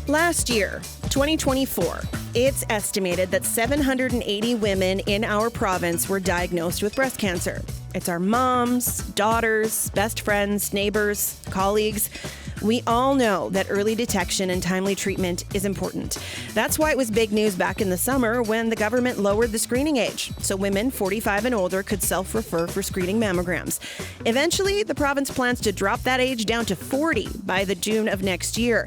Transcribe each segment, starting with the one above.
Last year, 2024, it's estimated that 780 women in our province were diagnosed with breast cancer. It's our moms, daughters, best friends, neighbors, colleagues. We all know that early detection and timely treatment is important. That's why it was big news back in the summer when the government lowered the screening age, so women 45 and older could self-refer for screening mammograms. Eventually, the province plans to drop that age down to 40 by the June of next year.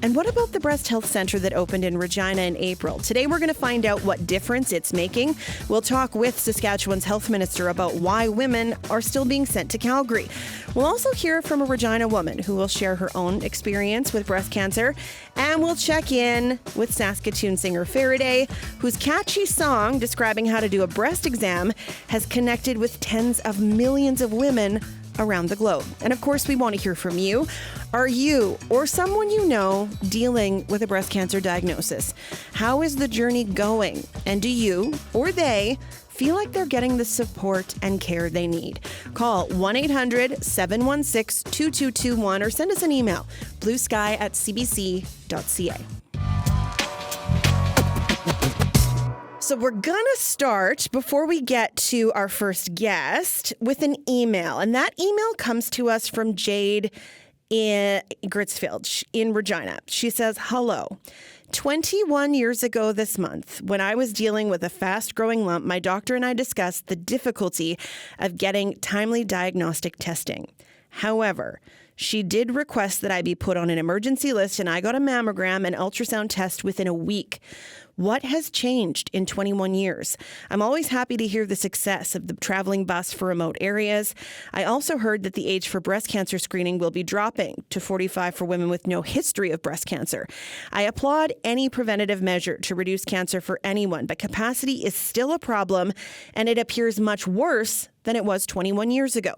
And what about the breast health center that opened in Regina in April? Today, we're going to find out what difference it's making. We'll talk with Saskatchewan's health minister about why women are still being sent to Calgary. We'll also hear from a Regina woman who will share her own experience with breast cancer. And we'll check in with Saskatoon singer Faraday, whose catchy song describing how to do a breast exam has connected with tens of millions of women around the globe. And of course, we want to hear from you. Are you or someone you know dealing with a breast cancer diagnosis? How is the journey going? And do you or they feel like they're getting the support and care they need? Call 1-800-716-2221 or send us an email, bluesky@cbc.ca. So we're going to start, before we get to our first guest, with an email. And that email comes to us from Jade in Gritsfield in Regina. She says, hello. 21 years ago this month, when I was dealing with a fast-growing lump, my doctor and I discussed the difficulty of getting timely diagnostic testing. However, she did request that I be put on an emergency list, and I got a mammogram and ultrasound test within a week. What has changed in 21 years? I'm always happy to hear the success of the traveling bus for remote areas. I also heard that the age for breast cancer screening will be dropping to 45 for women with no history of breast cancer. I applaud any preventative measure to reduce cancer for anyone, but capacity is still a problem, and it appears much worse than it was 21 years ago.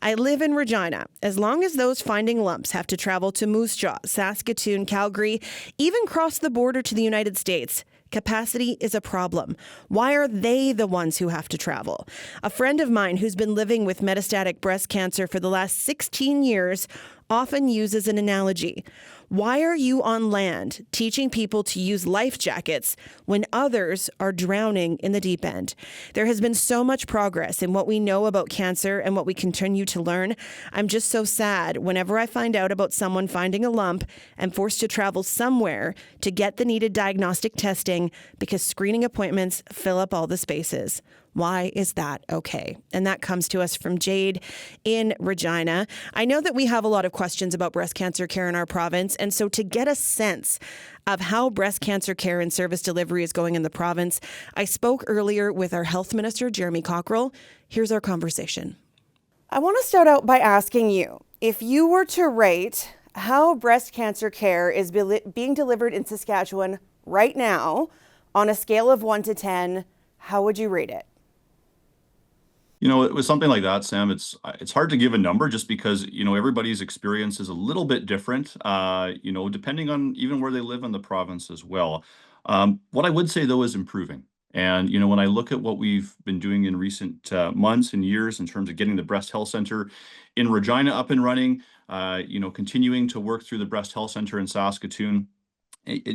I live in Regina. As long as those finding lumps have to travel to Moose Jaw, Saskatoon, Calgary, even cross the border to the United States, capacity is a problem. Why are they the ones who have to travel? A friend of mine who's been living with metastatic breast cancer for the last 16 years often uses an analogy. Why are you on land teaching people to use life jackets when others are drowning in the deep end? There has been so much progress in what we know about cancer and what we continue to learn. I'm just so sad whenever I find out about someone finding a lump and forced to travel somewhere to get the needed diagnostic testing because screening appointments fill up all the spaces. Why is that okay? And that comes to us from Jade in Regina. I know that we have a lot of questions about breast cancer care in our province. And so to get a sense of how breast cancer care and service delivery is going in the province, I spoke earlier with our health minister, Jeremy Cockrell. Here's our conversation. I want to start out by asking you, if you were to rate how breast cancer care is being delivered in Saskatchewan right now on a scale of 1 to 10, how would you rate it? You know, it was something like that, Sam. It's hard to give a number just because, everybody's experience is a little bit different, depending on even where they live in the province as well. What I would say, though, is improving. And, when I look at what we've been doing in recent months and years in terms of getting the Breast Health Center in Regina up and running, continuing to work through the Breast Health Center in Saskatoon,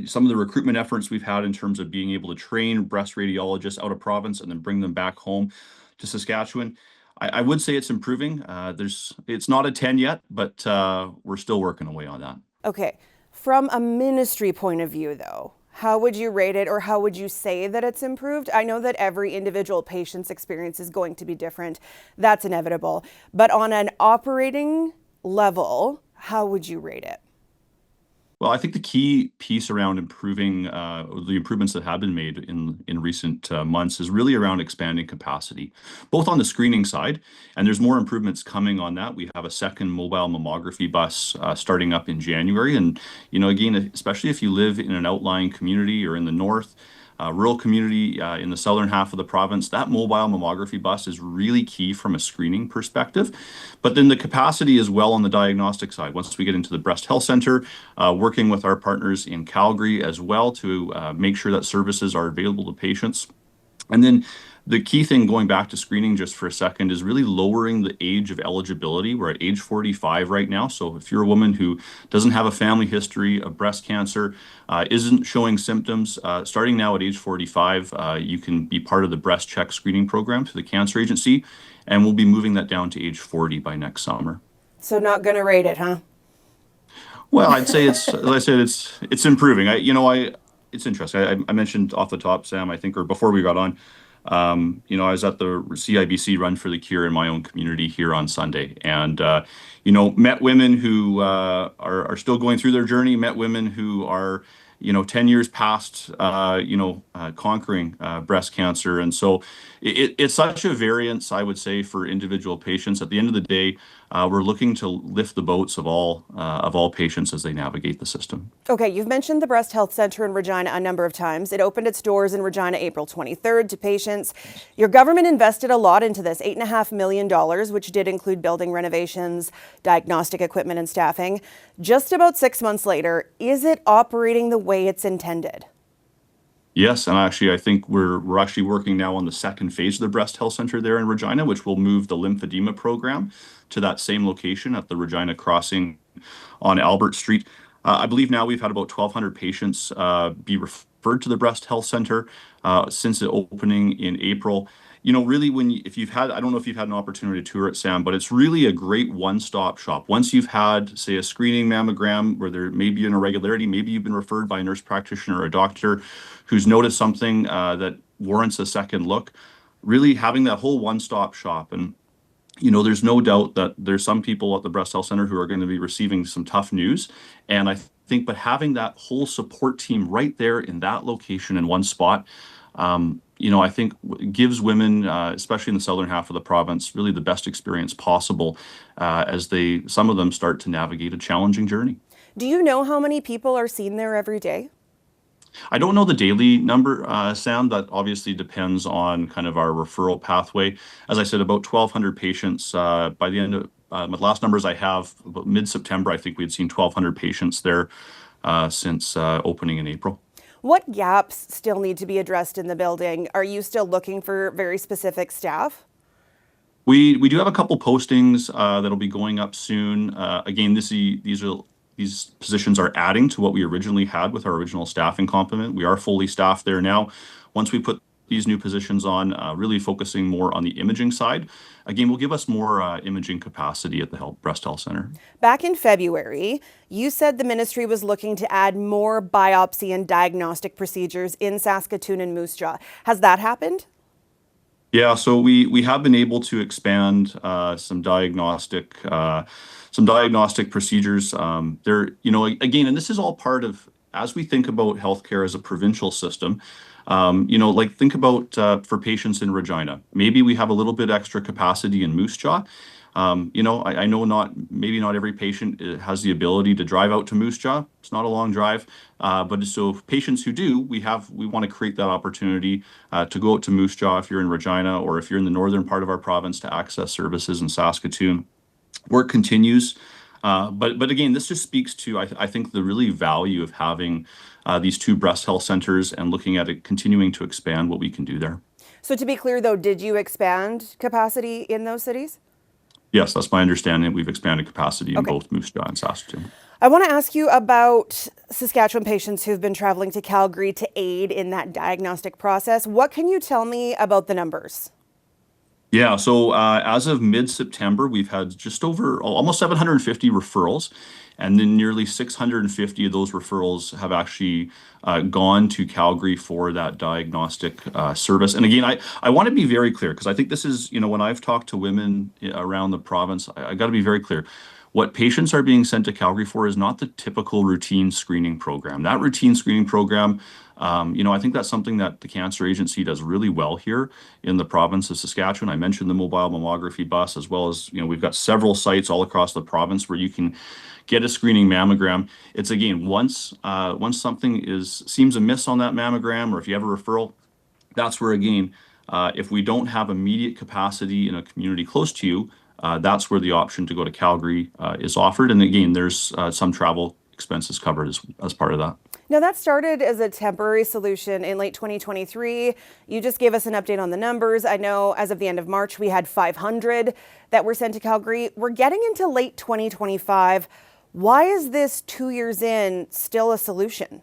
some of the recruitment efforts we've had in terms of being able to train breast radiologists out of province and then bring them back home to Saskatchewan, I would say it's improving. It's not a 10 yet, but we're still working away on that. Okay. From a ministry point of view, though, how would you rate it, or how would you say that it's improved? I know that every individual patient's experience is going to be different. That's inevitable. But on an operating level, how would you rate it? Well, I think the key piece around improving the improvements that have been made in recent months is really around expanding capacity, both on the screening side, and there's more improvements coming on that. We have a second mobile mammography bus starting up in January. And, again, especially if you live in an outlying community or in the north, rural community in the southern half of the province, that mobile mammography bus is really key from a screening perspective. But then the capacity as well on the diagnostic side, once we get into the Breast Health Center, working with our partners in Calgary as well to make sure that services are available to patients. And then The key thing, going back to screening just for a second, is really lowering the age of eligibility. We're at age 45 right now. So if you're a woman who doesn't have a family history of breast cancer, isn't showing symptoms, starting now at age 45, you can be part of the breast check screening program through the cancer agency, and we'll be moving that down to age 40 by next summer. So not going to rate it, huh? Well, I'd say as I said, it's improving. It's interesting. I mentioned off the top, Sam, I think, or before we got on, I was at the CIBC Run for the Cure in my own community here on Sunday, and met women who are still going through their journey. Met women who are 10 years past conquering breast cancer, and so it's such a variance, I would say, for individual patients. At the end of the day, we're looking to lift the boats of all patients as they navigate the system. Okay, you've mentioned the Breast Health Center in Regina a number of times. It opened its doors in Regina April 23rd to patients. Your government invested a lot into this, $8.5 million, which did include building renovations, diagnostic equipment, and staffing. Just about 6 months later, is it operating the way it's intended? Yes, and actually, I think we're actually working now on the second phase of the Breast Health Center there in Regina, which will move the lymphedema program to that same location at the Regina Crossing on Albert Street. I believe now we've had about 1,200 patients be referred to the Breast Health Center since the opening in April. Really, if you've had, I don't know if you've had an opportunity to tour it, Sam, but it's really a great one-stop shop. Once you've had, say, a screening mammogram where there may be an irregularity, maybe you've been referred by a nurse practitioner or a doctor who's noticed something that warrants a second look. Really having that whole one-stop shop, and there's no doubt that there's some people at the Breast Health Center who are going to be receiving some tough news. And I think, but having that whole support team right there in that location in one spot, I think gives women, especially in the southern half of the province, really the best experience possible as some of them start to navigate a challenging journey. Do you know how many people are seen there every day? I don't know the daily number, Sam. That obviously depends on kind of our referral pathway. As I said, about 1,200 patients by the end of the last numbers I have, about mid-September, I think we had seen 1,200 patients there since opening in April. What gaps still need to be addressed in the building? Are you still looking for very specific staff? We do have a couple postings that'll be going up soon. Again, these positions are adding to what we originally had with our original staffing complement. We are fully staffed there now. Once we put these new positions on, really focusing more on the imaging side, again, will give us more imaging capacity at the Breast Health Center. Back in February, you said the ministry was looking to add more biopsy and diagnostic procedures in Saskatoon and Moose Jaw. Has that happened? Yeah, so we have been able to expand some diagnostic procedures. Again, and this is all part of, as we think about healthcare as a provincial system. Think about for patients in Regina, maybe we have a little bit extra capacity in Moose Jaw. I know maybe not every patient has the ability to drive out to Moose Jaw. It's not a long drive, but so patients who do, we want to create that opportunity to go out to Moose Jaw if you're in Regina, or if you're in the northern part of our province, to access services in Saskatoon. Work continues. But again, this just speaks to, I think, the really value of having these two breast health centers and looking at it, continuing to expand what we can do there. So to be clear, though, did you expand capacity in those cities? Yes, that's my understanding. We've expanded capacity in both Moose Jaw and Saskatoon. I want to ask you about Saskatchewan patients who've been traveling to Calgary to aid in that diagnostic process. What can you tell me about the numbers? Yeah, so as of mid-September, we've had just over almost 750 referrals, and then nearly 650 of those referrals have actually gone to Calgary for that diagnostic service. And again, I want to be very clear, because I think this is, when I've talked to women around the province, I got to be very clear. What patients are being sent to Calgary for is not the typical routine screening program. That routine screening program, I think that's something that the Cancer Agency does really well here in the province of Saskatchewan. I mentioned the mobile mammography bus, as well as, we've got several sites all across the province where you can get a screening mammogram. It's, again, once something seems amiss on that mammogram, or if you have a referral, that's where, again, if we don't have immediate capacity in a community close to you, that's where the option to go to Calgary is offered. And again, there's some travel expenses covered as part of that. Now, that started as a temporary solution in late 2023. You just gave us an update on the numbers. I know as of the end of March, we had 500 that were sent to Calgary. We're getting into late 2025. Why is this 2 years in still a solution?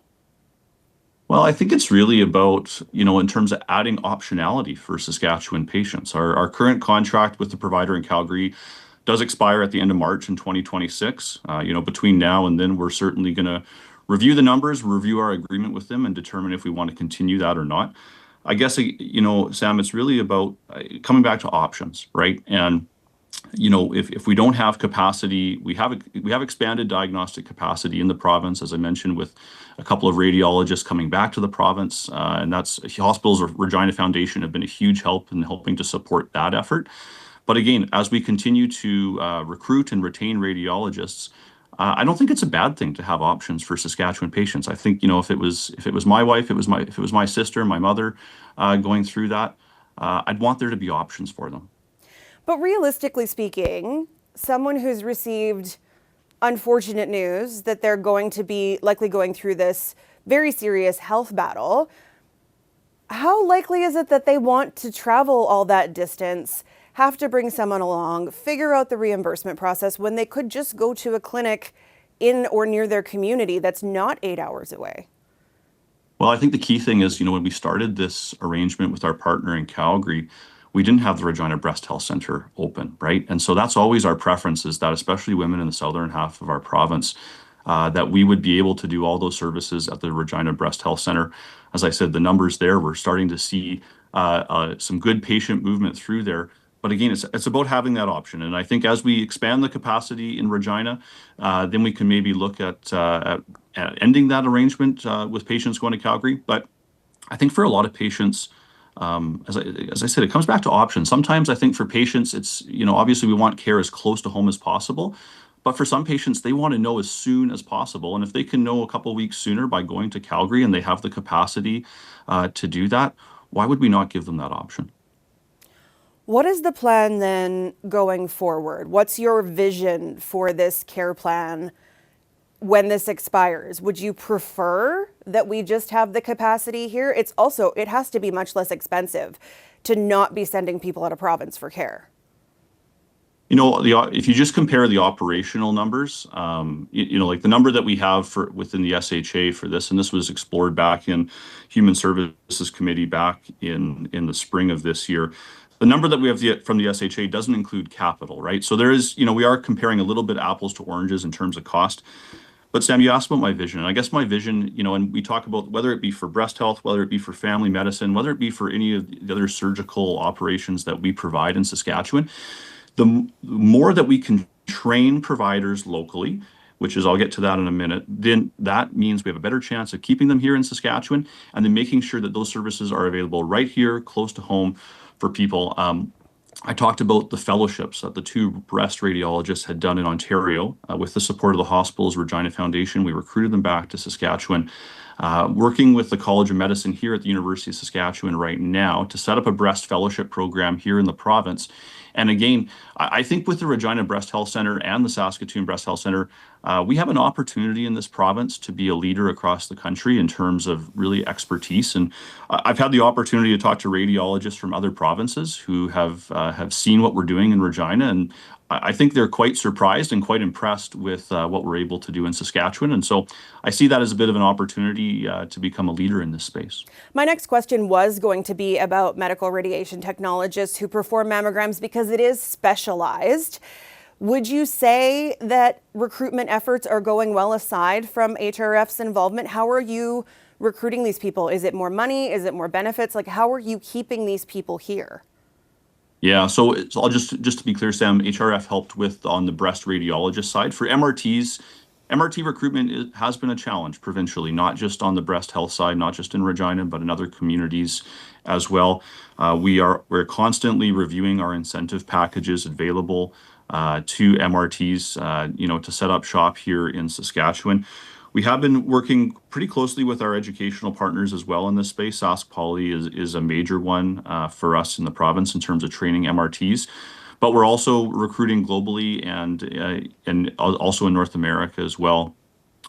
Well, I think it's really about, in terms of adding optionality for Saskatchewan patients. Our current contract with the provider in Calgary does expire at the end of March in 2026. Between now and then, we're certainly going to review the numbers, review our agreement with them, and determine if we want to continue that or not. I guess, Sam, it's really about coming back to options, right? And if we don't have capacity, we have expanded diagnostic capacity in the province, as I mentioned, with a couple of radiologists coming back to the province, and that's hospitals or Regina Foundation have been a huge help in helping to support that effort. But again, as we continue to recruit and retain radiologists, I don't think it's a bad thing to have options for Saskatchewan patients. I think if it was my wife, if it was my sister, my mother going through that, I'd want there to be options for them. But realistically speaking, someone who's received unfortunate news that they're going to be likely going through this very serious health battle, how likely is it that they want to travel all that distance, have to bring someone along, figure out the reimbursement process when they could just go to a clinic in or near their community that's not 8 hours away? Well, I think the key thing is, when we started this arrangement with our partner in Calgary, we didn't have the Regina Breast Health Center open, right? And so that's always our preference, is that especially women in the southern half of our province, that we would be able to do all those services at the Regina Breast Health Center. As I said, the numbers there, we're starting to see some good patient movement through there. But again, it's about having that option. And I think as we expand the capacity in Regina, then we can maybe look at ending that arrangement with patients going to Calgary. But I think for a lot of patients, as I said, it comes back to options. Sometimes I think for patients, it's, obviously we want care as close to home as possible. But for some patients, they want to know as soon as possible. And if they can know a couple of weeks sooner by going to Calgary and they have the capacity to do that, why would we not give them that option? What is the plan then going forward? What's your vision for this care plan when this expires? Would you prefer that we just have the capacity here? It has to be much less expensive to not be sending people out of province for care. If you just compare the operational numbers, like the number that we have for within the SHA for this, and this was explored back in Human Services Committee back in the spring of this year. The number that we have from the SHA doesn't include capital, right? So there is, we are comparing a little bit apples to oranges in terms of cost. But Sam, you asked about my vision. And I guess my vision, and we talk about whether it be for breast health, whether it be for family medicine, whether it be for any of the other surgical operations that we provide in Saskatchewan, the more that we can train providers locally, which is, I'll get to that in a minute, then that means we have a better chance of keeping them here in Saskatchewan and then making sure that those services are available right here, close to home for people. I talked about the fellowships that the two breast radiologists had done in Ontario with the support of the hospital's Regina Foundation. We recruited them back to Saskatchewan, working with the College of Medicine here at the University of Saskatchewan right now to set up a breast fellowship program here in the province. And again, I think with the Regina Breast Health Center and the Saskatoon Breast Health Center, we have an opportunity in this province to be a leader across the country in terms of really expertise. And I've had the opportunity to talk to radiologists from other provinces who have seen what we're doing in Regina, and I think they're quite surprised and quite impressed with what we're able to do in Saskatchewan. And so I see that as a bit of an opportunity to become a leader in this space. My next question was going to be about medical radiation technologists who perform mammograms because it is specialized. Would you say that recruitment efforts are going well aside from HRF's involvement? How are you recruiting these people? Is it more money? Is it more benefits? Like, how are you keeping these people here? Yeah, so I'll just to be clear, Sam, HRF helped with on the breast radiologist side. For MRTs, MRT recruitment has been a challenge provincially, not just on the breast health side, not just in Regina, but in other communities as well. We're constantly reviewing our incentive packages available to MRTs, to set up shop here in Saskatchewan. We have been working pretty closely with our educational partners as well in this space. Sask Poly is a major one for us in the province in terms of training MRTs. But we're also recruiting globally and also in North America as well.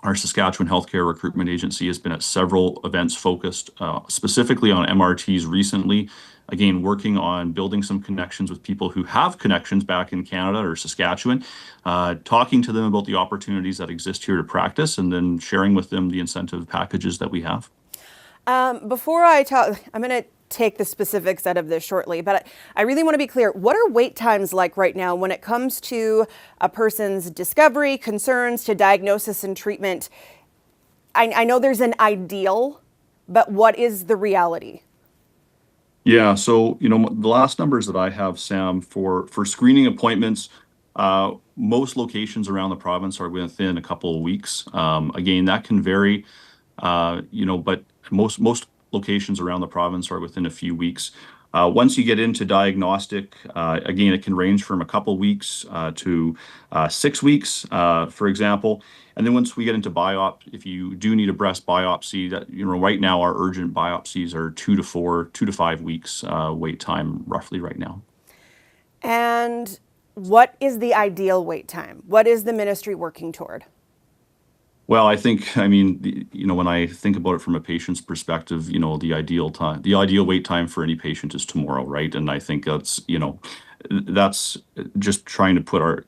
Our Saskatchewan Healthcare Recruitment Agency has been at several events focused specifically on MRTs recently. Again, working on building some connections with people who have connections back in Canada or Saskatchewan, talking to them about the opportunities that exist here to practice, and then sharing with them the incentive packages that we have. Before I talk, I'm going to take the specifics out of this shortly, but I really want to be clear. What are wait times like right now when it comes to a person's discovery, concerns, to diagnosis and treatment? I know there's an ideal, but what is the reality? Yeah, so the last numbers that I have, Sam, for screening appointments, most locations around the province are within a couple of weeks. Again, that can vary, but most locations around the province are within a few weeks. Once you get into diagnostic, again, it can range from a couple weeks to 6 weeks, for example. And then once we get into if you do need a breast biopsy, that right now our urgent biopsies are 2 to 5 weeks wait time, roughly right now. And what is the ideal wait time? What is the ministry working toward? Well, I mean, when I think about it from a patient's perspective, the ideal wait time for any patient is tomorrow, right? And I think that's just trying to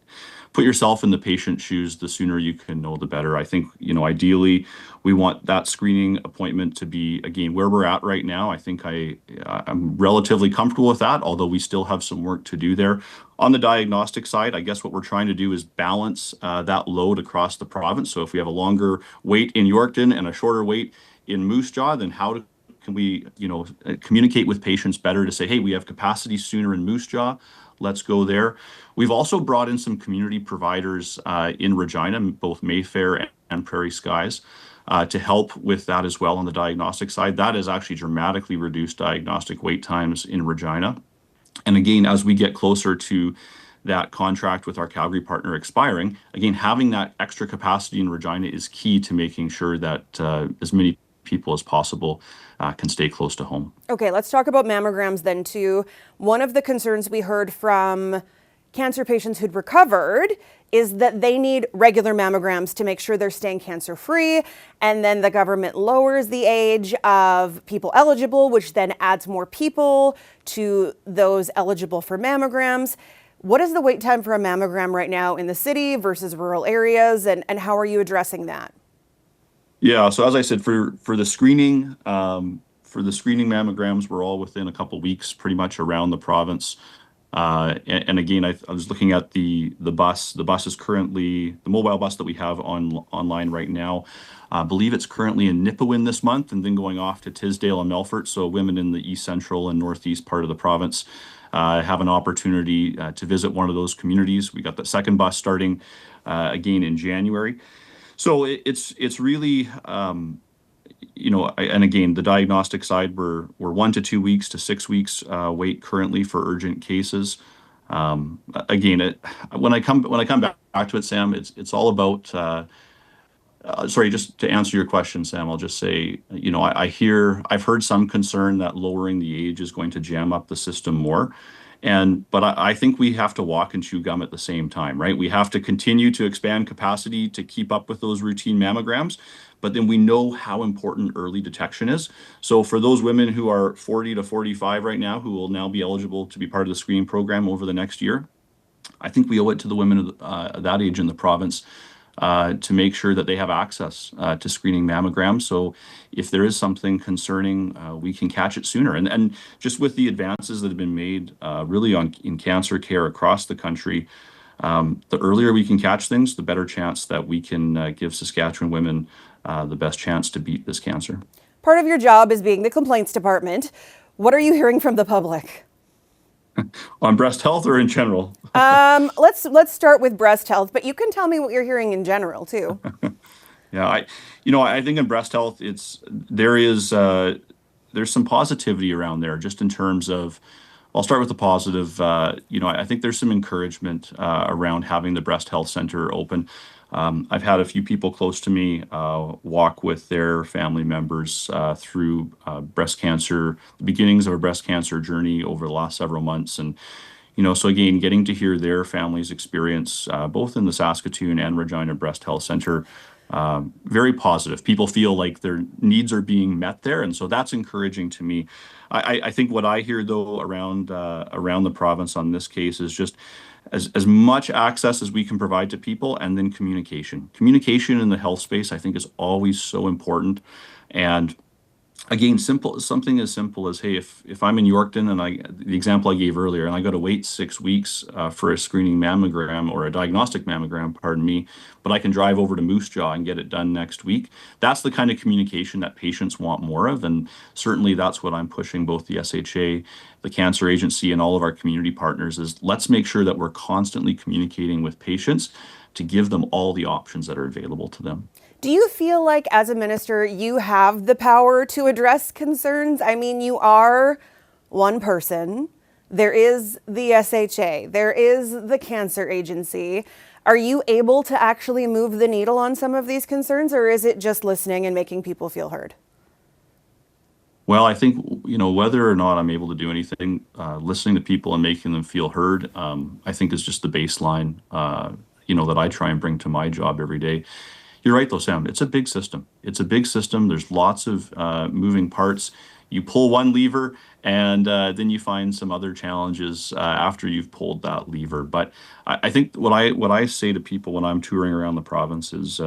put yourself in the patient's shoes. The sooner you can know, the better. I think, ideally, we want that screening appointment to be, again, where we're at right now. I think I'm relatively comfortable with that, although we still have some work to do there. On the diagnostic side, I guess what we're trying to do is balance that load across the province. So if we have a longer wait in Yorkton and a shorter wait in Moose Jaw, then can we, communicate with patients better to say, hey, we have capacity sooner in Moose Jaw. Let's go there. We've also brought in some community providers in Regina, both Mayfair and Prairie Skies, to help with that as well on the diagnostic side. That has actually dramatically reduced diagnostic wait times in Regina. And again, as we get closer to that contract with our Calgary partner expiring, again, having that extra capacity in Regina is key to making sure that as many people as possible can stay close to home. Okay, let's talk about mammograms then too. One of the concerns we heard from cancer patients who'd recovered is that they need regular mammograms to make sure they're staying cancer free. And then the government lowers the age of people eligible, which then adds more people to those eligible for mammograms. What is the wait time for a mammogram right now in the city versus rural areas? And how are you addressing that? Yeah, so as I said, for the screening, mammograms, we're all within a couple weeks, pretty much around the province. And again, I was looking at the bus. The bus is currently the mobile bus that we have online right now. I believe it's currently in Nipawin this month, and then going off to Tisdale and Melfort. So women in the east central and northeast part of the province have an opportunity to visit one of those communities. We got the second bus starting again in January. So it's really and again, the diagnostic side, we're 1 to 2 weeks to 6 weeks wait currently for urgent cases. Again, when I come back to it, Sam, it's all about. Sorry, just to answer your question, Sam, I'll just say, I've heard some concern that lowering the age is going to jam up the system more. But I think we have to walk and chew gum at the same time, right? We have to continue to expand capacity to keep up with those routine mammograms, but then we know how important early detection is. So for those women who are 40 to 45 right now, who will now be eligible to be part of the screening program over the next year, I think we owe it to the women of that age in the province to make sure that they have access to screening mammograms. So if there is something concerning, we can catch it sooner. And just with the advances that have been made really in cancer care across the country, the earlier we can catch things, the better chance that we can give Saskatchewan women the best chance to beat this cancer. Part of your job is being the complaints department. What are you hearing from the public? On breast health or in general? Let's start with breast health, but you can tell me what you're hearing in general too. Yeah, I think in breast health, there's some positivity around there, just in terms of. I'll start with the positive. I think there's some encouragement around having the breast health center open. I've had a few people close to me walk with their family members through breast cancer, the beginnings of a breast cancer journey over the last several months. And, so again, getting to hear their family's experience, both in the Saskatoon and Regina Breast Health Center, very positive. People feel like their needs are being met there, and so that's encouraging to me. I think what I hear though around the province on this case is just as much access as we can provide to people, and then communication. Communication in the health space, I think, is always so important. And again, something as simple as, hey, if I'm in Yorkton and the example I gave earlier, and I got to wait 6 weeks for a screening mammogram or a diagnostic mammogram, pardon me, but I can drive over to Moose Jaw and get it done next week. That's the kind of communication that patients want more of, and certainly that's what I'm pushing both the SHA, the Cancer Agency, and all of our community partners is let's make sure that we're constantly communicating with patients to give them all the options that are available to them. Do you feel like as a minister, you have the power to address concerns? I mean, you are one person. There is the SHA. There is the Cancer Agency. Are you able to actually move the needle on some of these concerns, or is it just listening and making people feel heard? Well, I think, whether or not I'm able to do anything, listening to people and making them feel heard, I think is just the baseline, that I try and bring to my job every day. You're right, though, Sam. It's a big system. It's a big system. There's lots of moving parts. You pull one lever, and then you find some other challenges after you've pulled that lever. But I think what I say to people when I'm touring around the province is,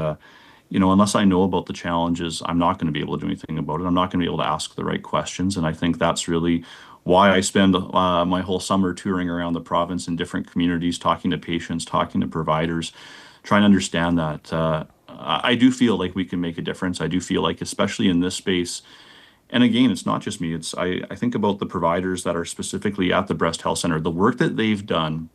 unless I know about the challenges, I'm not going to be able to do anything about it. I'm not going to be able to ask the right questions. And I think that's really why I spend my whole summer touring around the province in different communities, talking to patients, talking to providers, trying to understand that. I do feel like we can make a difference. I do feel like, especially in this space, and again, it's not just me. I think about the providers that are specifically at the Breast Health Center, the work that they've done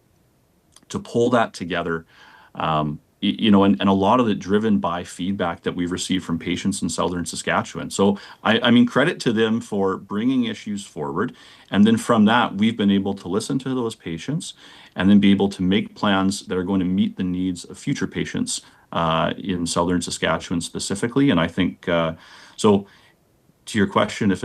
to pull that together, and a lot of it driven by feedback that we've received from patients in southern Saskatchewan. So I mean, credit to them for bringing issues forward. And then from that, we've been able to listen to those patients and then be able to make plans that are going to meet the needs of future patients in southern Saskatchewan specifically. And I think so. To your question, if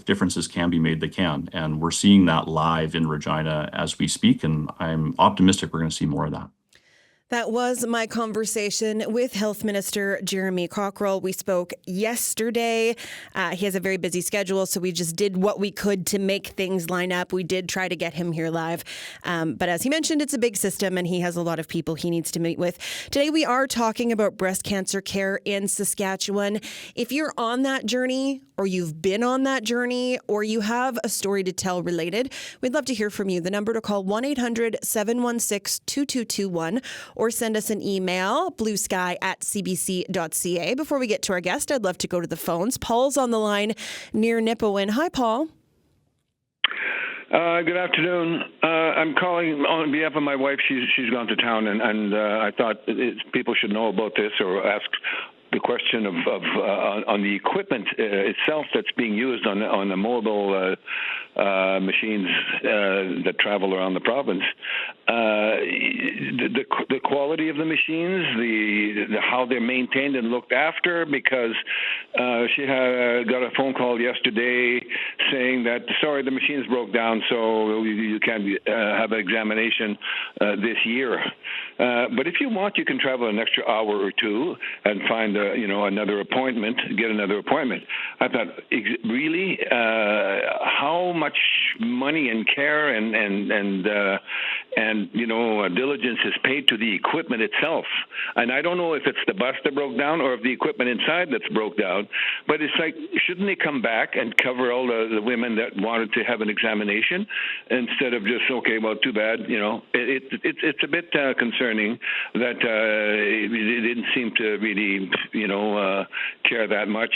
differences can be made, they can, and we're seeing that live in Regina as we speak. And I'm optimistic we're going to see more of that. That was my conversation with Health Minister Jeremy Cockrell. We spoke yesterday. He has a very busy schedule, so we just did what we could to make things line up. We did try to get him here live. But as he mentioned, it's a big system, and he has a lot of people he needs to meet with. Today, we are talking about breast cancer care in Saskatchewan. If you're on that journey, or you've been on that journey, or you have a story to tell related, we'd love to hear from you. The number to call, 1-800-716-2221, or send us an email, bluesky@cbc.ca. Before we get to our guest, I'd love to go to the phones. Paul's on the line near Nipawin. Hi, Paul. Good afternoon. I'm calling on behalf of my wife. She's gone to town, and I thought people should know about this or ask the question of on the equipment itself that's being used on the mobile machines that travel around the province. The quality of the machines, the how they're maintained and looked after, because she got a phone call yesterday saying that, sorry, the machines broke down, so you can't have an examination this year. But if you want, you can travel an extra hour or two and find another appointment, get another appointment. I thought, really, how much money and care and diligence is paid to the equipment itself? And I don't know if it's the bus that broke down or if the equipment inside that's broke down. But it's like, shouldn't they come back and cover all the women that wanted to have an examination instead of just, okay, well, too bad. It's a bit concerning that they didn't seem to really, care that much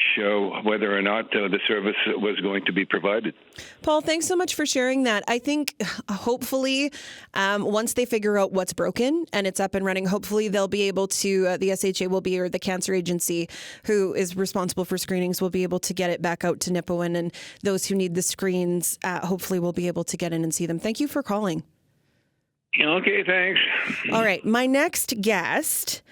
whether or not the service was going to be provided. Paul, thanks so much for sharing that. I think hopefully once they figure out what's broken and it's up and running, hopefully they'll be able to, the SHA will be, or the Cancer Agency, who is responsible for screenings, will be able to get it back out to Nipawin, and those who need the screens hopefully will be able to get in and see them. Thank you for calling. Okay, thanks. All right. My next guest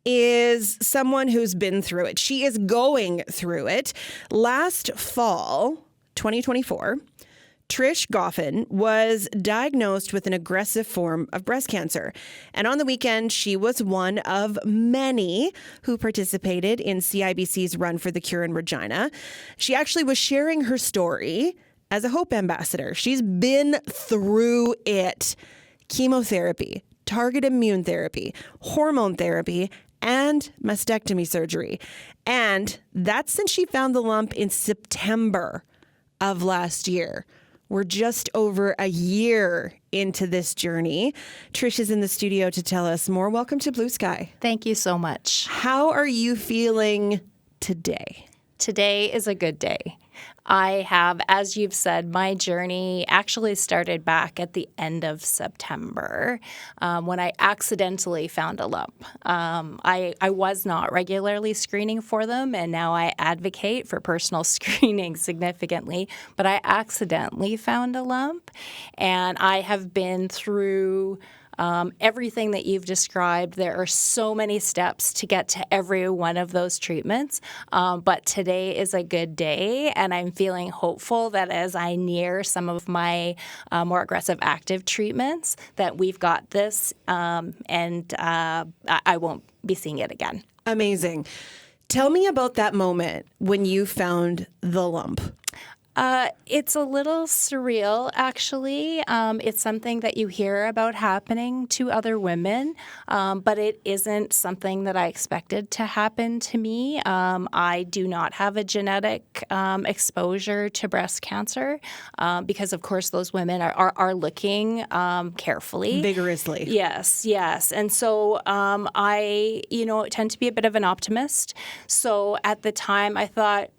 is someone who's been through it. She is going through it. Last fall, 2024, Trish Goffin was diagnosed with an aggressive form of breast cancer. And on the weekend, she was one of many who participated in CIBC's Run for the Cure in Regina. She actually was sharing her story as a Hope Ambassador. She's been through it. Chemotherapy, targeted immune therapy, hormone therapy, and mastectomy surgery. And that's since she found the lump in September of last year. We're just over a year into this journey. Trish is in the studio to tell us more. Welcome to Blue Sky. Thank you so much. How are you feeling today? Today is a good day. I have, as you've said, my journey actually started back at the end of September when I accidentally found a lump. I was not regularly screening for them, and now I advocate for personal screening significantly, but I accidentally found a lump, and I have been through everything that you've described. There are so many steps to get to every one of those treatments, but today is a good day, and I'm feeling hopeful that as I near some of my more aggressive active treatments, that we've got this, and I won't be seeing it again. Amazing. Tell me about that moment when you found the lump. It's a little surreal, actually. It's something that you hear about happening to other women, but it isn't something that I expected to happen to me. I do not have a genetic exposure to breast cancer because, of course, those women are looking carefully. Vigorously. Yes. And so I, tend to be a bit of an optimist. So at the time, I thought,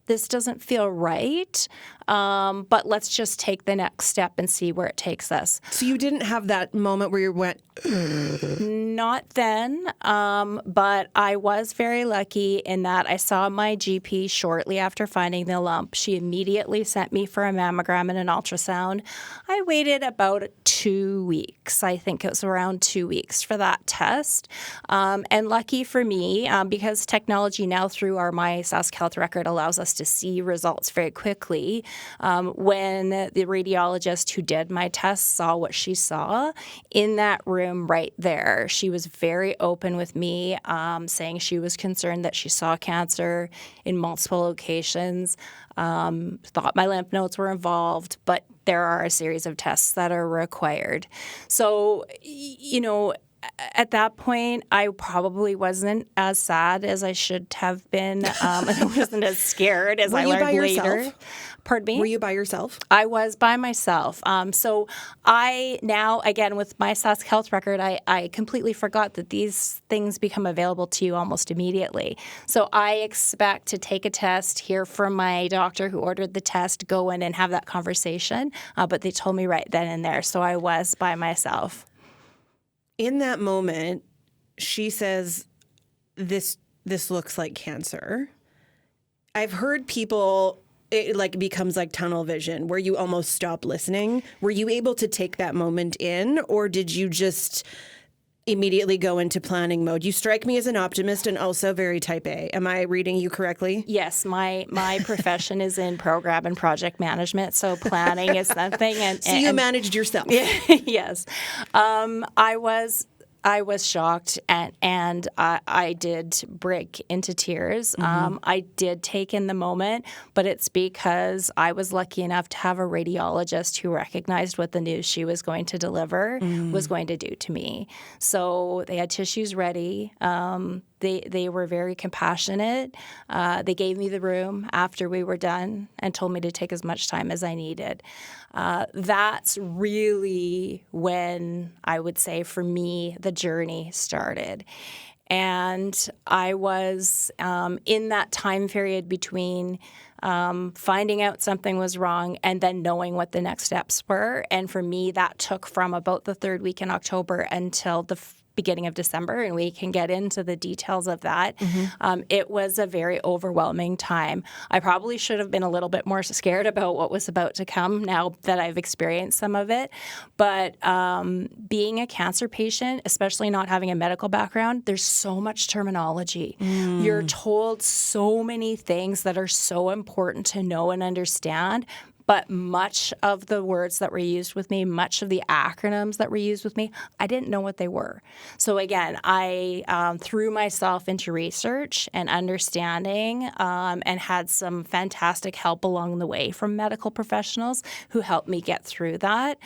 this doesn't feel right, but let's just take the next step and see where it takes us. So you didn't have that moment where you went, Not then, but I was very lucky in that I saw my GP shortly after finding the lump. She immediately sent me for a mammogram and an ultrasound. I waited about 2 weeks. I think it was around 2 weeks for that test. And lucky for me, because technology now through our My Sask Health record allows us to see results very quickly, when the radiologist who did my test saw what she saw in that room right there, she was very open with me, saying she was concerned that she saw cancer in multiple locations, thought my lymph nodes were involved, but there are a series of tests that are required. So, at that point, I probably wasn't as sad as I should have been. I wasn't as scared as I learned later. Yourself? Pardon me? Were you by yourself? I was by myself. So I now, again, with my Sask Health record, I completely forgot that these things become available to you almost immediately. So I expect to take a test, hear from my doctor who ordered the test, go in and have that conversation. But they told me right then and there. So I was by myself. In that moment, she says, this looks like cancer. I've heard people, it becomes like tunnel vision where you almost stop listening. Were you able to take that moment in, or did you just immediately go into planning mode? You strike me as an optimist and also very type A. Am I reading you correctly? Yes, my profession is in program and project management, so planning is something. So you managed yourself. Yes. I was shocked and I did break into tears. Mm-hmm. I did take in the moment, but it's because I was lucky enough to have a radiologist who recognized what the news she was going to deliver was going to do to me. So they had tissues ready. They were very compassionate. They gave me the room after we were done and told me to take as much time as I needed. That's really when I would say for me the journey started. And I was in that time period between finding out something was wrong and then knowing what the next steps were. And for me, that took from about the third week in October until the beginning of December, and we can get into the details of that. It was a very overwhelming time. I probably should have been a little bit more scared about what was about to come now that I've experienced some of it. But being a cancer patient, especially not having a medical background, there's so much terminology. You're told so many things that are so important to know and understand, but much of the words that were used with me, much of the acronyms that were used with me, I didn't know what they were. So again, I threw myself into research and understanding, and had some fantastic help along the way from medical professionals who helped me get through that.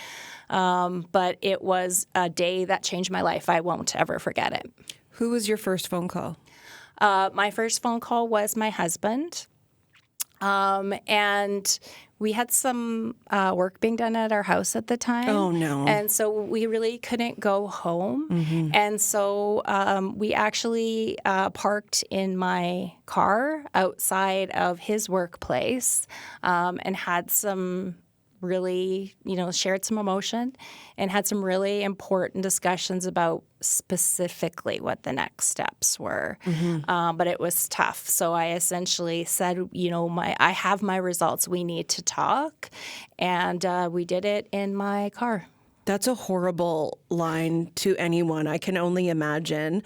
But it was a day that changed my life. I won't ever forget it. Who was your first phone call? My first phone call was my husband. And we had some work being done at our house at the time. Oh, no. And so we really couldn't go home. And so we actually parked in my car outside of his workplace, and had some really, shared some emotion and had some really important discussions about specifically what the next steps were. But it was tough. So I essentially said, I have my results. We need to talk. And we did it in my car. That's a horrible line to anyone. I can only imagine.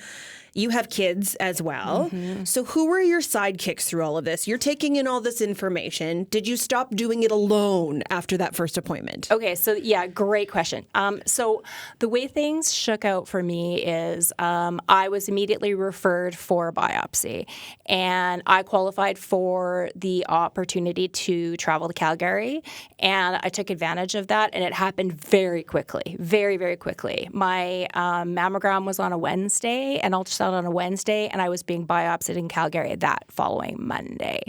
You have kids as well. So who were your sidekicks through all of this? You're taking in all this information. Did you stop doing it alone after that first appointment? Okay, so yeah, great question. So the way things shook out for me is I was immediately referred for a biopsy, and I qualified for the opportunity to travel to Calgary, and I took advantage of that, and it happened very quickly, very, very quickly. My mammogram was on a Wednesday, and ultrasound on a Wednesday, and I was being biopsied in Calgary that following Monday.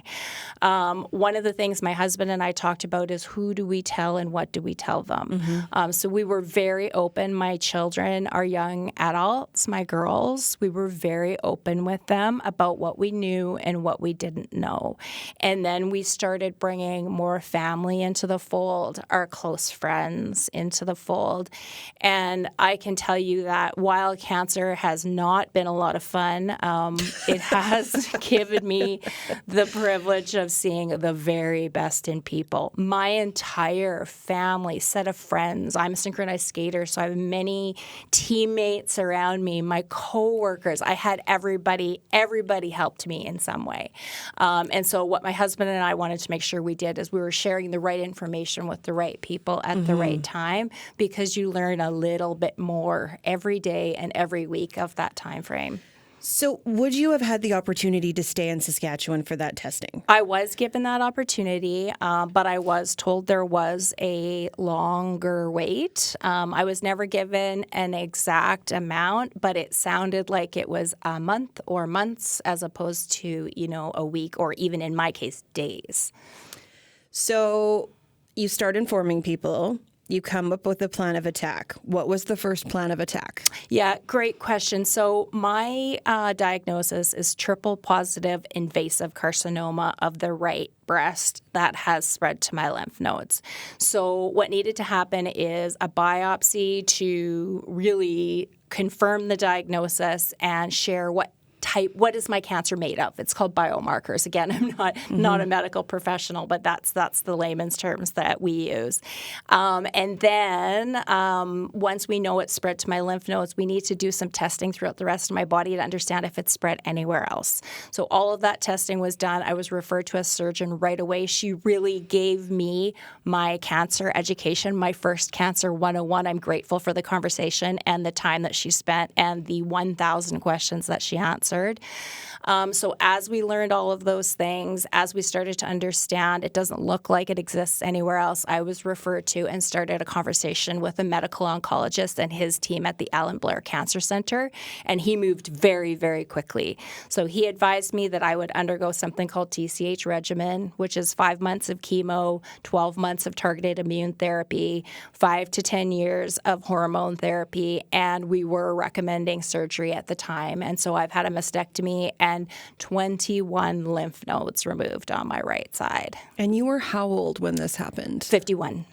One of the things my husband and I talked about is who do we tell and what do we tell them? So we were very open. My children are young adults, my girls. We were very open with them about what we knew and what we didn't know. And then we started bringing more family into the fold, our close friends into the fold. And I can tell you that while cancer has not been a lot of fun, it has given me the privilege of seeing the very best in people. My entire family, set of friends. I'm a synchronized skater, so I have many teammates around me, my coworkers. I had everybody helped me in some way. And so what my husband and I wanted to make sure we did is we were sharing the right information with the right people at the right time, because you learn a little bit more every day and every week of that time frame. So would you have had the opportunity to stay in Saskatchewan for that testing? I was given that opportunity, but I was told there was a longer wait. I was never given an exact amount, but it sounded like it was a month or months as opposed to, a week or even in my case, days. So you start informing people. You come up with a plan of attack. What was the first plan of attack? Yeah, great question. So my diagnosis is triple positive invasive carcinoma of the right breast that has spread to my lymph nodes. So what needed to happen is a biopsy to really confirm the diagnosis and share what is my cancer made of? It's called biomarkers. Again, I'm not a medical professional, but that's the layman's terms that we use. And then once we know it's spread to my lymph nodes, we need to do some testing throughout the rest of my body to understand if it's spread anywhere else. So all of that testing was done. I was referred to a surgeon right away. She really gave me my cancer education, my first Cancer 101. I'm grateful for the conversation and the time that she spent and the 1,000 questions that she answered. So as we learned all of those things, as we started to understand it doesn't look like it exists anywhere else, I was referred to and started a conversation with a medical oncologist and his team at the Alan Blair Cancer Center, and he moved very, very quickly. So he advised me that I would undergo something called TCH regimen, which is 5 months of chemo, 12 months of targeted immune therapy, 5 to 10 years of hormone therapy, and we were recommending surgery at the time. And so I've had a mastectomy and 21 lymph nodes removed on my right side. And you were how old when this happened? 51.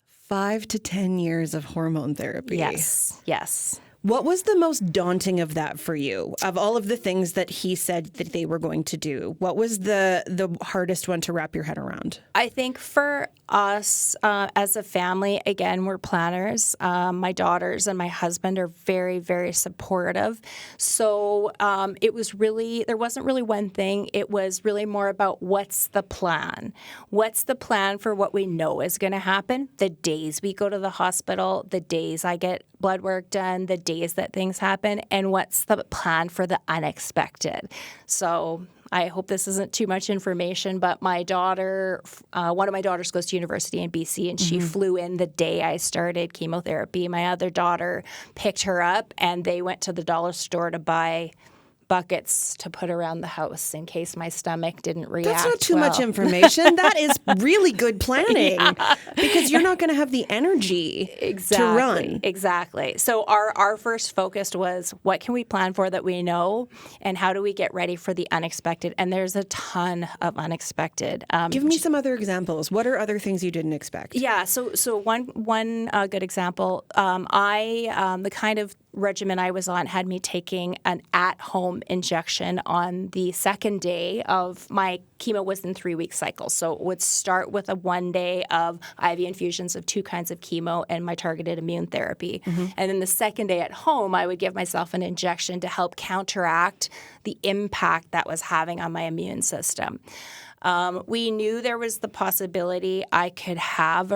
5 to 10 years of hormone therapy. Yes. What was the most daunting of that for you? Of all of the things that he said that they were going to do, what was the hardest one to wrap your head around? I think for us as a family, again, we're planners. My daughters and my husband are very, very supportive. So it was really, there wasn't really one thing. It was really more about what's the plan? What's the plan for what we know is going to happen? The days we go to the hospital, the days I get blood work done, the days that things happen, and what's the plan for the unexpected? So I hope this isn't too much information, but my daughter, one of my daughters goes to university in BC, and she flew in the day I started chemotherapy. My other daughter picked her up, and they went to the dollar store to buy buckets to put around the house in case my stomach didn't react. That's not too much information. That is really good planning because you're not going to have the energy to run. Exactly. So our first focus was what can we plan for that we know, and how do we get ready for the unexpected? And there's a ton of unexpected. Give me some other examples. What are other things you didn't expect? Yeah. So one good example. The kind of regimen I was on had me taking an at-home injection on the second day of my chemo was in 3-week cycles. So it would start with a 1 day of IV infusions of 2 kinds of chemo and my targeted immune therapy. And then the second day at home, I would give myself an injection to help counteract the impact that was having on my immune system. We knew there was the possibility I could have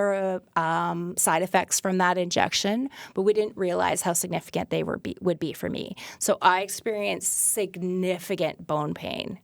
side effects from that injection, but we didn't realize how significant they would be for me. So I experienced significant bone pain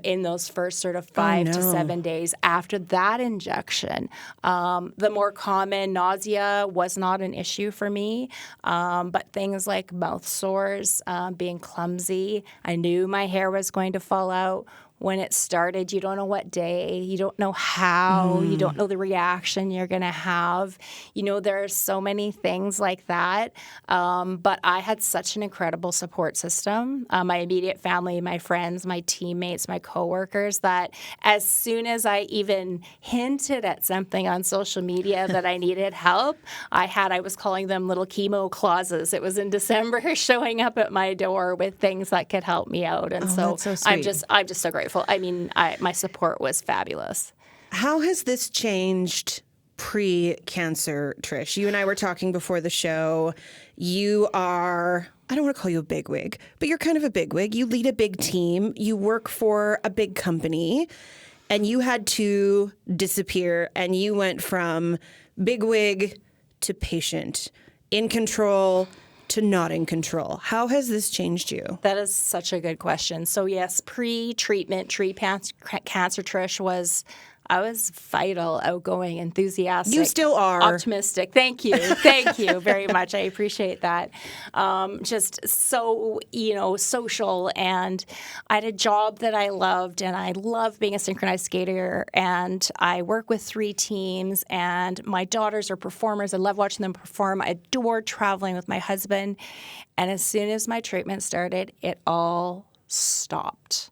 in those first sort of 5 to 7 days after that injection. The more common nausea was not an issue for me, but things like mouth sores, being clumsy. I knew my hair was going to fall out. When it started, you don't know what day, you don't know how, you don't know the reaction you're going to have. You know, there are so many things like that. But I had such an incredible support system. My immediate family, my friends, my teammates, my coworkers, that as soon as I even hinted at something on social media that I needed help, I was calling them little chemo clauses. It was in December showing up at my door with things that could help me out. And that's so sweet. I'm just so grateful. I mean, my support was fabulous. How has this changed pre-cancer, Trish? You and I were talking before the show. You are, I don't want to call you a bigwig, but you're kind of a bigwig. You lead a big team. You work for a big company, and you had to disappear, and you went from bigwig to patient, in control to not in control. How has this changed you? That is such a good question. So yes, pre-treatment, cancer Trish I was vital, outgoing, enthusiastic. You still are. Optimistic. Thank you. Thank you very much. I appreciate that. Just so, social. And I had a job that I loved, and I love being a synchronized skater. And I work with 3 teams, and my daughters are performers. I love watching them perform. I adore traveling with my husband. And as soon as my treatment started, it all stopped.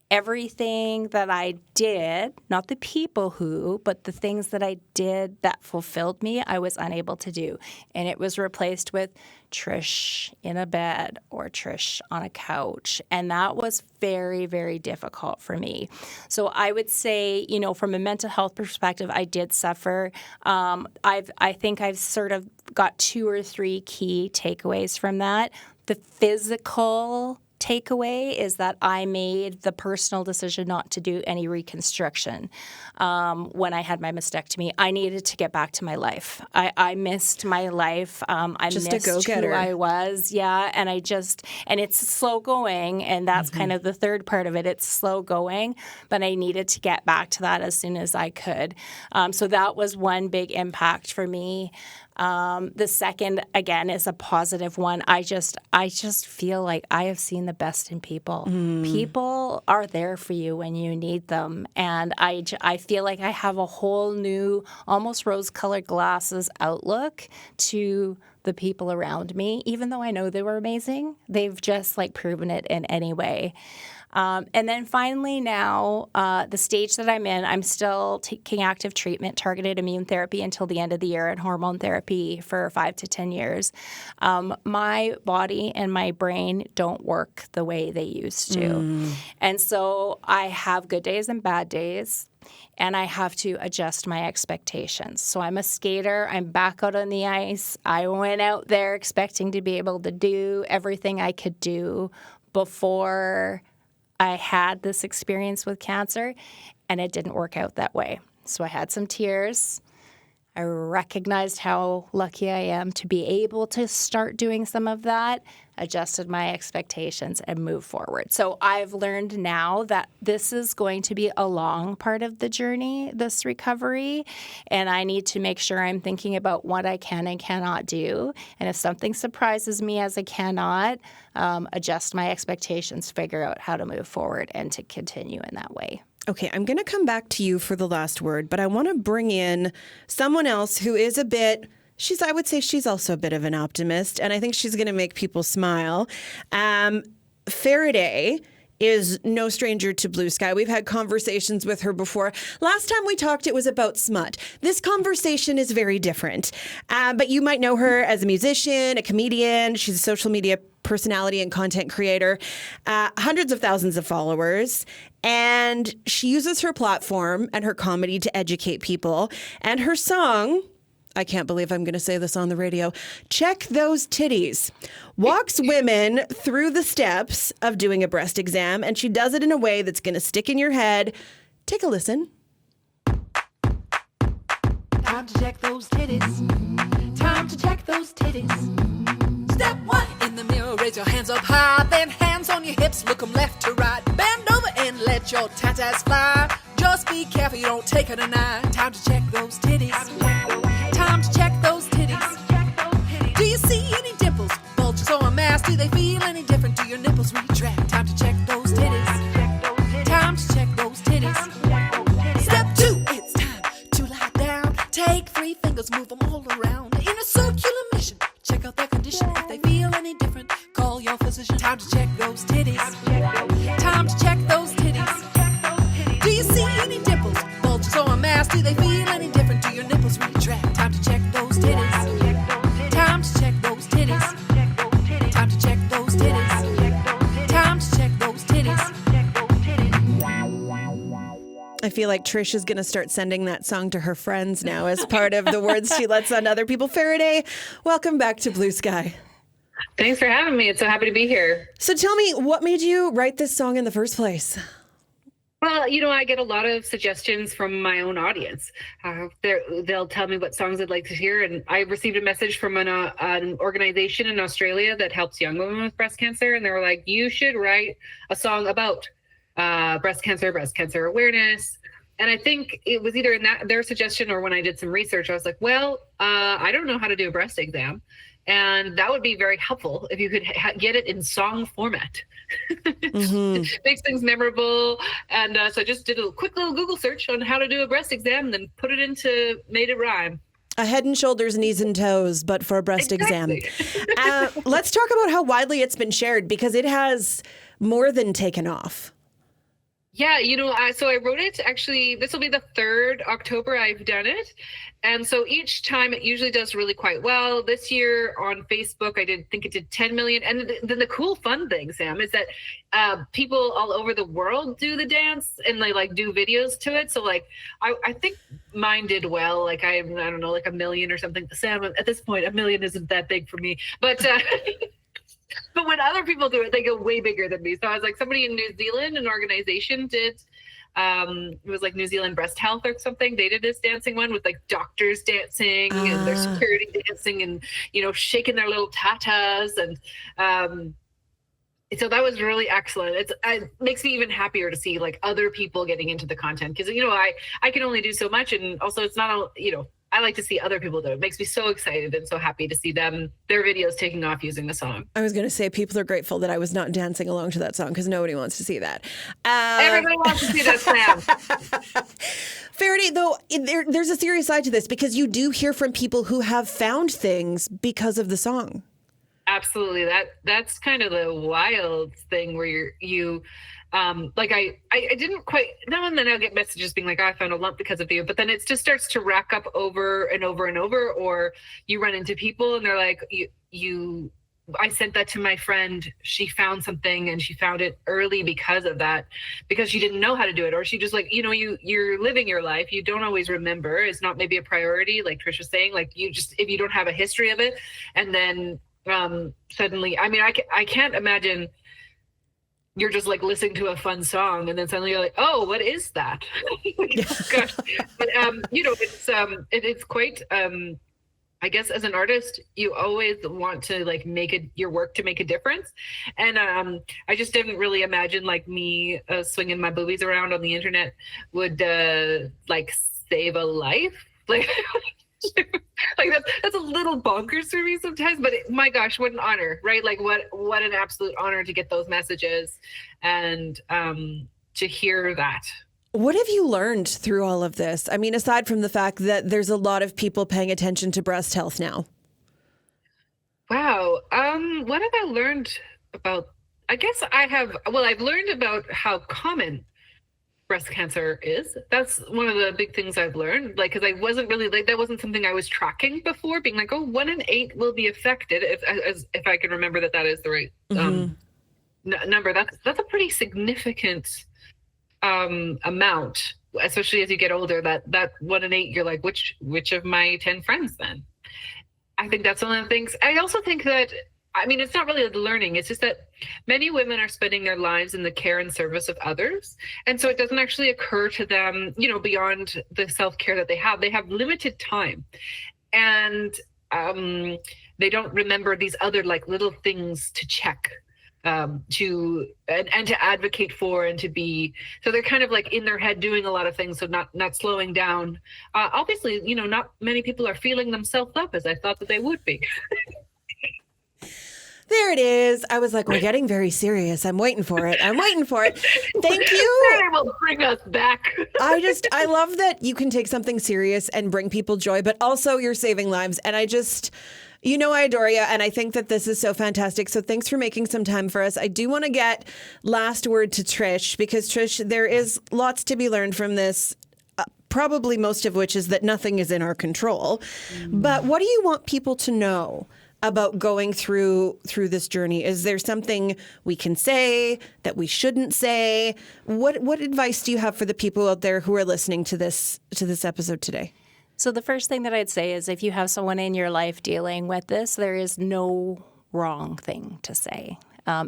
Everything that I did, not the people who, but the things that I did that fulfilled me, I was unable to do. And it was replaced with Trish in a bed or Trish on a couch. And that was very, very difficult for me. So I would say, from a mental health perspective, I did suffer. I think I've sort of got 2 or 3 key takeaways from that. The physical takeaway is that I made the personal decision not to do any reconstruction when I had my mastectomy. I needed to get back to my life. I missed my life. I Just missed a go-getter. who I was. Yeah, and it's slow going, and that's kind of the third part of it. It's slow going, but I needed to get back to that as soon as I could. So that was one big impact for me. The second, again, is a positive one. I just feel like I have seen the best in people. People are there for you when you need them. And I feel like I have a whole new, almost rose-colored glasses outlook to the people around me. Even though I know they were amazing, they've just proven it in any way. And then finally now, the stage that I'm in, I'm still taking active treatment, targeted immune therapy until the end of the year, and hormone therapy for 5 to 10 years. My body and my brain don't work the way they used to. And so I have good days and bad days. And I have to adjust my expectations. So I'm a skater. I'm back out on the ice. I went out there expecting to be able to do everything I could do before I had this experience with cancer, and it didn't work out that way. So I had some tears. I recognized how lucky I am to be able to start doing some of that, adjusted my expectations, and move forward. So I've learned now that this is going to be a long part of the journey, this recovery, and I need to make sure I'm thinking about what I can and cannot do. And if something surprises me as a cannot, adjust my expectations, figure out how to move forward and to continue in that way. Okay, I'm going to come back to you for the last word, but I want to bring in someone else who is a bit, I would say she's also a bit of an optimist, and I think she's going to make people smile. Faraday is no stranger to Blue Sky. We've had conversations with her before. Last time we talked, it was about smut. This conversation is very different, but you might know her as a musician, a comedian. She's a social media personality and content creator, hundreds of thousands of followers. And she uses her platform and her comedy to educate people. And her song, I can't believe I'm going to say this on the radio, Check Those Titties, walks women through the steps of doing a breast exam. And she does it in a way that's going to stick in your head. Take a listen. Time to check those titties. Time to check those titties. Step one, in the mirror, raise your hands up high. Then hands on your hips, look them left to right. Bend over and let your tatas fly. Just be careful you don't take her tonight. Time to check those titties. Time to check those titties. Do you see any dimples, bulges, or a mass? Do they feel any different? Do your nipples retract? Time to check those titties. Time to check those titties. Step two, it's time to lie down. Take 3 fingers, move them all around in a circular mission. Check out their condition. If they feel any different, call your physician. Time to check those titties. Time to check those titties. Do you see any dimples, bulges, or a mass? Do they feel any different? Do your nipples retract? Time to check those titties. Time to check those titties. Time to check those titties. Time to check those titties. I feel like Trish is going to start sending that song to her friends now as part of the words she lets on other people. Faraday, welcome back to Blue Sky. Thanks for having me. It's so happy to be here. So tell me, what made you write this song in the first place? Well, I get a lot of suggestions from my own audience. They'll tell me what songs I'd like to hear. And I received a message from an organization in Australia that helps young women with breast cancer. And they were like, you should write a song about breast cancer awareness. And I think it was either in their suggestion or when I did some research, I was like, well, I don't know how to do a breast exam. And that would be very helpful if you could get it in song format. Mm-hmm. Makes things memorable. And so I just did a quick little Google search on how to do a breast exam and then made it rhyme. A head and shoulders, knees and toes, but for a breast exam. Let's talk about how widely it's been shared, because it has more than taken off. Yeah, so I wrote it, actually, this will be the 3rd October I've done it. And so each time it usually does really quite well. This year on Facebook, I think it did 10 million. And then the cool fun thing, Sam, is that people all over the world do the dance and they do videos to it. So I think mine did well. I don't know, 1 million or something. Sam, at this point, 1 million isn't that big for me. But but when other people do it, they go way bigger than me. So I was like, somebody in New Zealand, an organization did, it was New Zealand Breast Health or something. They did this dancing one with doctors dancing and their security dancing and, shaking their little tatas. And so that was really excellent. It makes me even happier to see other people getting into the content, because, I can only do so much. And also it's not, I like to see other people do it. It makes me so excited and so happy to see their videos taking off using the song. I was going to say, people are grateful that I was not dancing along to that song, because nobody wants to see that. Everybody wants to see that, Sam. Faraday, though, there's a serious side to this, because you do hear from people who have found things because of the song. Absolutely. That's kind of the wild thing where you like I didn't quite, now and then I'll get messages being like, oh, I found a lump because of you, but then it just starts to rack up over and over and over, or you run into people and they're like, I sent that to my friend. She found something and she found it early because of that, because she didn't know how to do it. Or she just like, you're living your life. You don't always remember. It's not maybe a priority. Like Trish was saying, like if you don't have a history of it, and then suddenly, I mean, I can't imagine you're just like listening to a fun song and then suddenly you're like, oh, what is that? Gosh. But it's quite I guess as an artist, you always want to like your work to make a difference. And I just didn't really imagine like me swinging my boobies around on the internet would like save a life. Like, like that's a little bonkers for me sometimes, but my gosh, what an honor, right? Like what an absolute honor to get those messages and to hear that. What have you learned through all of this? I mean, aside from the fact that there's a lot of people paying attention to breast health now. Wow. What have I learned about, I guess I've learned about how common breast cancer is. That's one of the big things I've learned, like, because I wasn't really like, that wasn't something I was tracking before, being like, oh, 1 in 8 will be affected, if I can remember that is the right number. That's a pretty significant amount, especially as you get older. That 1 in 8, you're like, which of my 10 friends then? I think that's one of the things. I also think that, I mean, it's not really learning. It's just that many women are spending their lives in the care and service of others. And so it doesn't actually occur to them, beyond the self-care that they have limited time. And they don't remember these other like little things to check, to advocate for, and to be, so they're kind of like in their head doing a lot of things, so not slowing down. Obviously, not many people are feeling themselves up as I thought that they would be. There it is. I was like, we're getting very serious. I'm waiting for it. Thank you. It will bring us back. I love that you can take something serious and bring people joy, but also you're saving lives. And I adore you. And I think that this is so fantastic. So thanks for making some time for us. I do want to get last word to Trish, because Trish, there is lots to be learned from this. Probably most of which is that nothing is in our control. But what do you want people to know about going through this journey? Is there something we can say that we shouldn't say? What advice do you have for the people out there who are listening to this episode today? So the first thing that I'd say is, if you have someone in your life dealing with this, there is no wrong thing to say.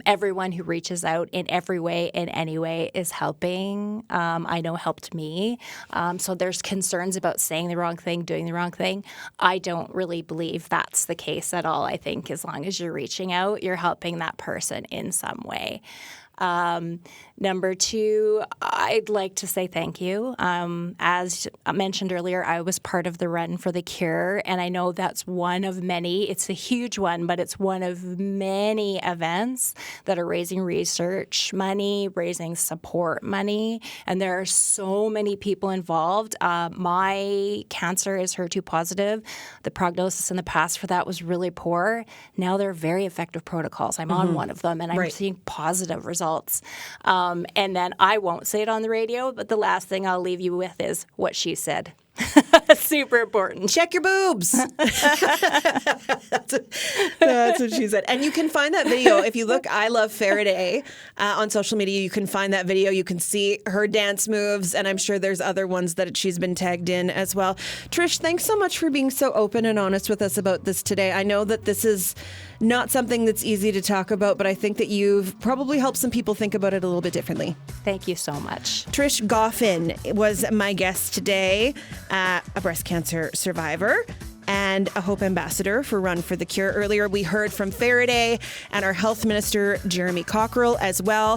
Everyone who reaches out in every way, in any way, is helping. I know helped me. So there's concerns about saying the wrong thing, doing the wrong thing. I don't really believe that's the case at all. I think as long as you're reaching out, you're helping that person in some way. Number 2, I'd like to say thank you. As mentioned earlier, I was part of the Run for the Cure, and I know that's one of many. It's a huge one, but it's one of many events that are raising research money, raising support money, and there are so many people involved. My cancer is HER2 positive. The prognosis in the past for that was really poor. Now there are very effective protocols. I'm on one of them, and I'm seeing positive results. And then I won't say it on the radio, but the last thing I'll leave you with is what she said. Super important. Check your boobs. That's what she said. And you can find that video. If you look, I Love Faraday on social media, you can find that video. You can see her dance moves, and I'm sure there's other ones that she's been tagged in as well. Trish, thanks so much for being so open and honest with us about this today. I know that this is not something that's easy to talk about, but I think that you've probably helped some people think about it a little bit differently. Thank you so much. Trish Goffin was my guest today, a breast cancer survivor and a Hope Ambassador for Run for the Cure. Earlier, we heard from Faraday and our Health Minister, Jeremy Cockrell, as well.